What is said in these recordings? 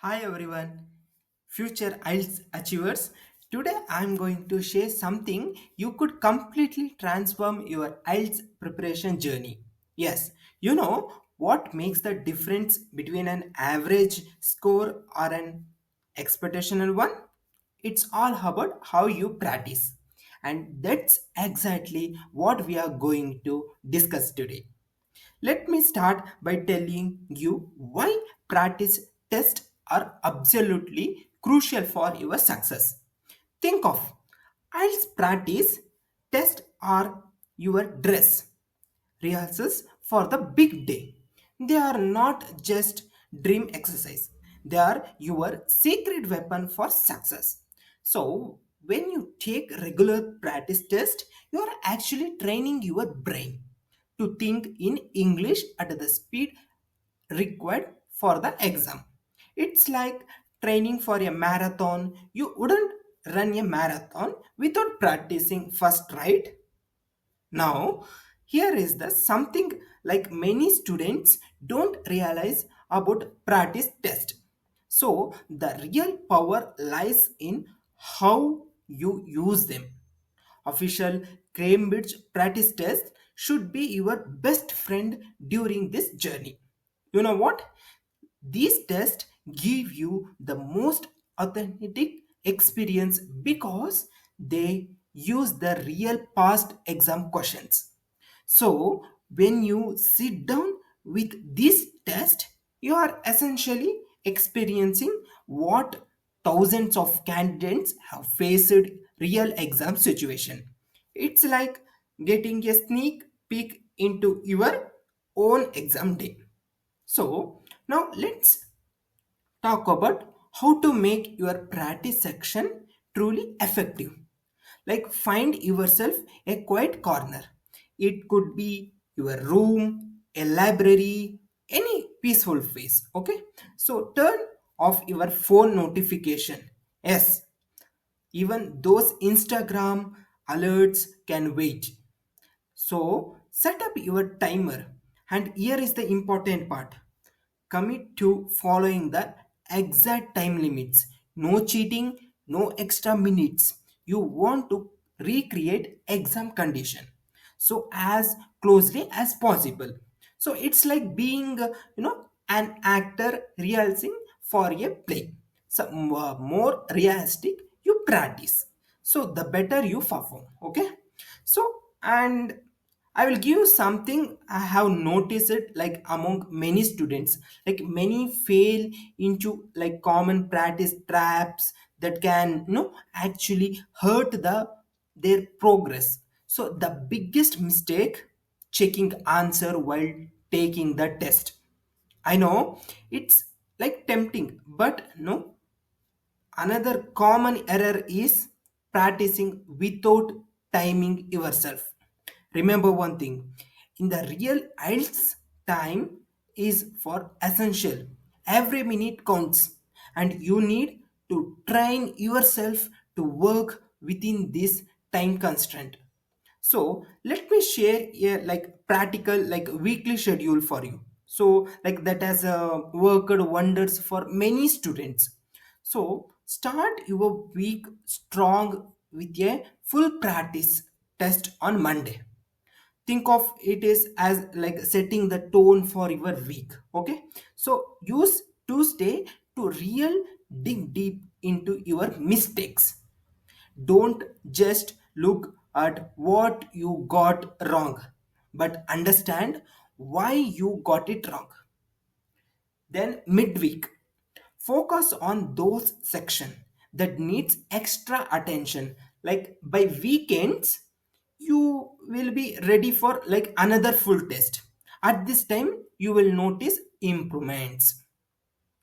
Hi everyone, future IELTS achievers. Today I'm going to share something you could completely transform your IELTS preparation journey. Yes, you know what makes the difference between an average score or an expectational one? It's all about how you practice. And that's exactly what we are going to discuss today. Let me start by telling you why practice tests are absolutely crucial for your success. Think of IELTS practice tests are your dress rehearsals for the big day. They are not just dream exercise. They are your secret weapon for success. So when you take regular practice test, you are actually training your brain to think in English at the speed required for the exam. It's like training for a marathon. You wouldn't run a marathon without practicing first, right? Now, here is the something like many students don't realize about practice test. So, the real power lies in how you use them. Official Cambridge practice test should be your best friend during this journey. You know what? These tests give you the most authentic experience because they use the real past exam questions. So, when you sit down with this test, you are essentially experiencing what thousands of candidates have faced real exam situation. It's like getting a sneak peek into your own exam day. So, now let's talk about how to make your practice section truly effective. Like, find yourself a quiet corner. It could be your room, a library, any peaceful place. Okay, so turn off your phone notification. Yes, even those Instagram alerts can wait. So set up your timer, and here is the important part. Commit to following the exact time limits. No cheating, no extra minutes. You want to recreate exam condition so as closely as possible. So it's like being an actor rehearsing for a play. So more realistic you practice, so the better you perform. Okay, so and I will give you something I have noticed it like among many students. Like many fail into like common practice traps that can actually hurt their progress. So the biggest mistake, checking answer while taking the test. I know it's like tempting, but no. Another common error is practicing without timing yourself. Remember one thing, in the real IELTS, time is for essential. Every minute counts, and you need to train yourself to work within this time constraint. So let me share a like practical like weekly schedule for you. So like that has worked wonders for many students. So start your week strong with a full practice test on Monday. Think of it is as like setting the tone for your week. Okay, so use Tuesday to real dig deep into your mistakes. Don't just look at what you got wrong, but understand why you got it wrong. Then midweek, focus on those section that needs extra attention. Like by weekends, you will be ready for like another full test. At this time, you will notice improvements.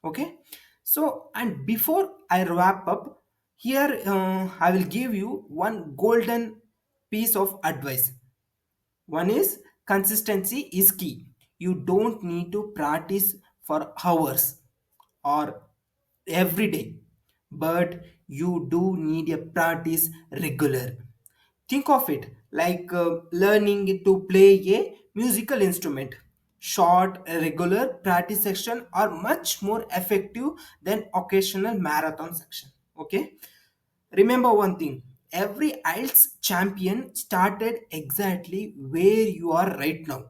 Okay, so and before I wrap up here, I will give you one golden piece of advice. One is consistency is key. You don't need to practice for hours or every day, but you do need a practice regular. Think of it like learning to play a musical instrument. Short, regular practice section are much more effective than occasional marathon section. Okay, remember one thing, every IELTS champion started exactly where you are right now.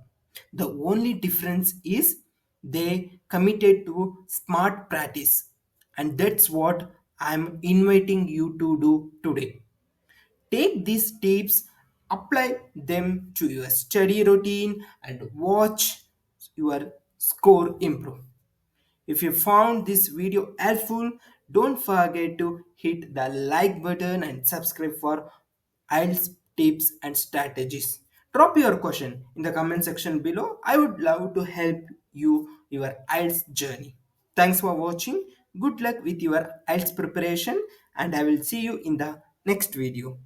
The only difference is they committed to smart practice, and that's what I'm inviting you to do today. Take these tips, apply them to your study routine, and watch your score improve. If you found this video helpful, don't forget to hit the like button and subscribe for IELTS tips and strategies. Drop your question in the comment section below. I would love to help you your IELTS journey. Thanks for watching. Good luck with your IELTS preparation, and I will see you in the next video.